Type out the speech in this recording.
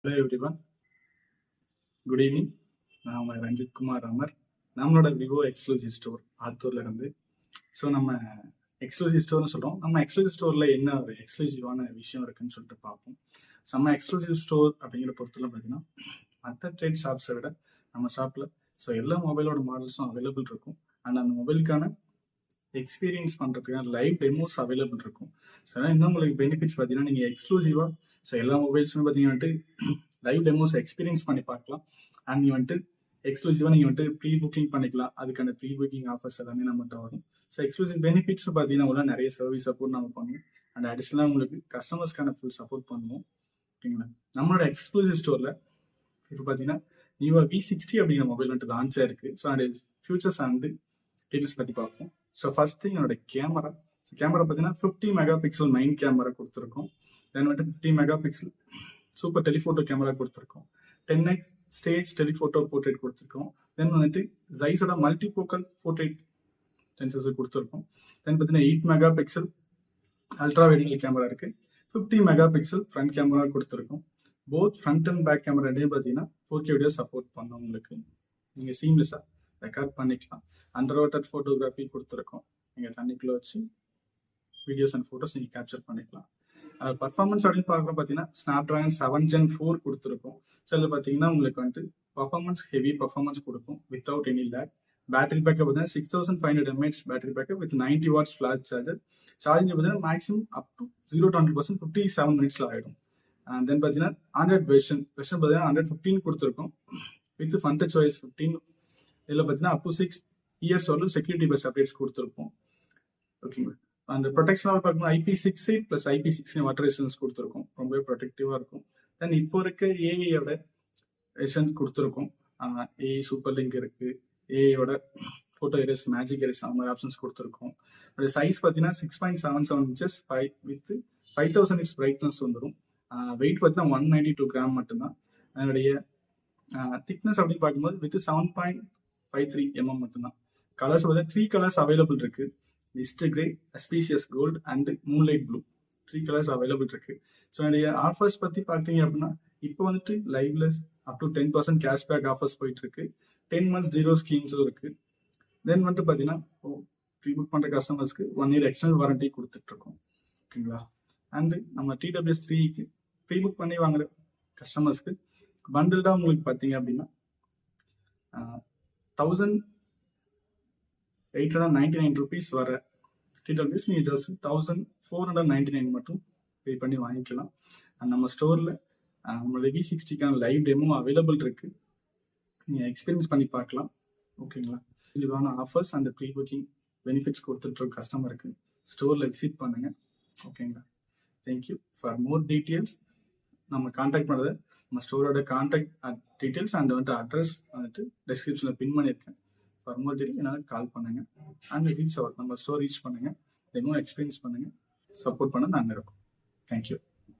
Hello everyone, good evening. நான் உங்கள் ரஞ்சித் குமார் அமர். நம்மளோட விவோ எக்ஸ்க்ளூசிவ் ஸ்டோர் ஆத்தூர்ல இருந்து. ஸோ நம்ம எக்ஸ்க்ளூசிவ் ஸ்டோர்னு சொல்கிறோம். நம்ம எக்ஸ்க்ளூசிவ் ஸ்டோரில் என்ன ஒரு எக்ஸ்க்ளூசிவான விஷயம் இருக்குன்னு சொல்லிட்டு பார்ப்போம். ஸோ நம்ம எக்ஸ்க்ளூசிவ் ஸ்டோர் அப்படிங்கிற பொறுத்தவரை பார்த்தீங்கன்னா மற்ற ட்ரேட் ஷாப்ஸை விட நம்ம ஷாப்பில் எல்லா மொபைலோட மாடல்ஸும் அவைலபிள் இருக்கும். அண்ட் அந்த மொபைலுக்கான எக்ஸ்பீரியன்ஸ் பண்ணுறதுக்கான லைவ் டெமோஸ் அவைலபிள் இருக்கும். ஸோ இன்னும் உங்களுக்கு பெனிஃபிட்ஸ் பார்த்தீங்கன்னா நீங்கள் எக்ஸ்க்ளூசிவாக எல்லா மொபைல்ஸுமே பார்த்தீங்கன்னா லைவ் டெமோஸ் எக்ஸ்பீரியன்ஸ் பண்ணி பார்க்கலாம். அண்ட் நீங்கள் எக்ஸ்க்ளூசிவாக நீங்கள் ப்ரீ புக்கிங் பண்ணிக்கலாம். அதுக்கான ப்ரீ புக்கிங் ஆஃபர்ஸ் எல்லாமே நம்மகிட்ட வரும். ஸோ எக்ஸ்க்ளூசிவ் பெனிஃபிட்ஸ் பார்த்தீங்கன்னா உள்ள நிறைய சர்வீஸ் சப்போர்ட் நம்ம பண்ணுவோம். அண்ட் அடிஷனலாக உங்களுக்கு கஸ்டமர்ஸ்க்கான ஃபுல் சப்போர்ட் பண்ணுவோம். ஓகேங்களா? நம்மளோட எக்ஸ்க்ளூசிவ் ஸ்டோரில் இப்போ பார்த்தீங்கன்னா நியூவாக V60 அப்படிங்கிற மொபைல் லான்ச் ஆயிருக்கு. ஸோ அந்த ஃபியூச்சர்ஸ் அண்ட் டீட்டெயில்ஸ் பற்றி பார்ப்போம். ஸோ ஃபர்ஸ்ட் திங் என்னோட கேமரா. ஸோ கேமரா பார்த்தீங்கன்னா 50 மெகா பிக்சல் மெயின் கேமரா கொடுத்துருக்கோம். தென் 50 mega pixel super telephoto camera கொடுத்துருக்கோம். 10x ஸ்டேஜ் டெலிஃபோட்டோ போர்ட்ரேட் கொடுத்துருக்கோம். தென் ஜைஸோட மல்டிபோக்கல் போர்ட்ரேட் லென்சஸ் கொடுத்துருக்கோம். தென் பார்த்தீங்கன்னா 8 mega pixel ultra wide camera இருக்கு. 50 மெகா பிக்சல் ஃப்ரண்ட் கேமரா கொடுத்துருக்கோம். போத் ஃப்ரண்ட் அண்ட் பேக் கேமராலேயே பார்த்தீங்கன்னா 4K video support பண்ணோம். உங்களுக்கு நீங்கள் சீம்லெஸ்ஸாக ரெக்கார்ட் பண்ணிக்கலாம். அண்டர் வாட்டர் ஃபோட்டோகிராஃபி கொடுத்துருக்கோம். நீங்கள் தண்ணிக்குள்ளே வச்சு வீடியோஸ் அண்ட் ஃபோட்டோஸ் நீங்கள் கேப்சர் பண்ணிக்கலாம். பர்ஃபார்மன்ஸ் அப்படின்னு பார்க்குறோம் பார்த்தீங்கன்னா ஸ்னாப்ட்ராகன் 7 Gen 4 கொடுத்துருக்கோம். ஸோ அதில் பார்த்தீங்கன்னா உங்களுக்கு பர்ஃபார்மன்ஸ் ஹெவி பர்ஃபார்மன்ஸ் கொடுக்கும் without any lag. Battery backup பார்த்தீங்கன்னா 6500 mAh battery backup with 90 watts flash charger. Charging பார்த்தீங்கன்னா மேக்ஸிமம் அப் டு 0-100% 57 minutes ஆகிடும். அண்ட் தென் பார்த்தீங்கன்னா ஆண்ட்ராய்ட் வெர்ஷன் பார்த்தீங்கன்னா 115 கொடுத்துருக்கோம் வித் FunTouch OS 15. இதில் பார்த்தீங்கன்னா அப் டு 6 years வரலும் செக்யூரிட்டி பஸ் அப்டேட்ஸ் கொடுத்துருப்போம். ஓகேங்களா? அந்த ப்ரொடெக்ஷனாக பார்க்கணும் IP68 + IP69 வாட்டர் ரெசிஸ்டன்ஸ் கொடுத்துருக்கோம். ரொம்பவே ப்ரொடெக்டிவாக இருக்கும். தென் இப்போ இருக்க ஏஐயோட ரெசிஸ்டன்ஸ் கொடுத்துருக்கோம். ஏஐ சூப்பர் லிங்க் இருக்கு. ஏஐயோட ஃபோட்டோ எரேஸ், மேஜிக் எரேஸ் அந்த மாதிரி ஆப்ஷன்ஸ் கொடுத்துருக்கோம். அதோட சைஸ் பார்த்தீங்கன்னா 6.77 inches வித் 5000 nits பிரைட்னஸ் வந்துடும். வெயிட் பார்த்தீங்கன்னா 192 கிராம் மட்டும்தான். அதனுடைய திக்னஸ் அப்படின்னு பார்க்கும்போது வித் 7.53 mm மட்டும்தான். கலர்ஸ் பார்த்தீங்கன்னா 3 கலர்ஸ் அவைலபிள் இருக்கு. Mist grey, specious gold and moonlight blue 3 colours available இருக்கு. ஸோ என்னுடைய ஆஃபர்ஸ் பற்றி பார்த்தீங்க அப்படின்னா இப்போ லைவ்ல அப் டு 10% கேஷ்பேக் ஆஃபர்ஸ் போயிட்டு இருக்கு. 10 months 0 ஸ்கீம்ஸும் இருக்கு. தென் பார்த்தீங்கன்னா ப்ரீ புக் பண்ணுற கஸ்டமர்ஸ்க்கு 1 year எக்ஸ்டர்னல் வாரண்டி கொடுத்துட்டு இருக்கோம். ஓகேங்களா? அண்ட் நம்ம TWS3க்கு ப்ரீ புக் பண்ணி வாங்குற கஸ்டமர்ஸ்க்கு பண்டில்டாக உங்களுக்கு பார்த்தீங்க அப்படின்னா 1899 rupees வர TWS நீங்கள் ஜஸ்ட் 1499 மட்டும் பே பண்ணி வாங்கிக்கலாம். அண்ட் நம்ம ஸ்டோரில் நம்மளோட V60க்கான லைவ் டெமோ அவைலபிள் இருக்கு. நீங்கள் எக்ஸ்பீரியன்ஸ் பண்ணி பார்க்கலாம். ஓகேங்களா? இதுவான offers and pre booking benefits கொடுத்துட்ருக்க கஸ்டமருக்கு ஸ்டோரில் விசிட் பண்ணுங்க. ஓகேங்களா? தேங்க்யூ. ஃபார் மோர் டீட்டெயில்ஸ் நம்ம கான்டாக்ட் பண்ணுறது நம்ம ஸ்டோரோட கான்டாக்ட் டீட்டெயில்ஸ் அண்ட் அட்ரஸ் டிஸ்கிரிப்ஷனில் பின் பண்ணியிருக்கேன். ஃபார் மோர் டீட்டெயில் என்னால் கால் பண்ணுங்க. அண்ட் ரீச் அவர் நம்ம ஸ்டோர் ரீச் பண்ணுங்க. டெமோ எக்ஸ்பீரியன்ஸ் பண்ணுங்க. சப்போர்ட் பண்ண நாங்கள் இருக்கோம். தேங்க்யூ.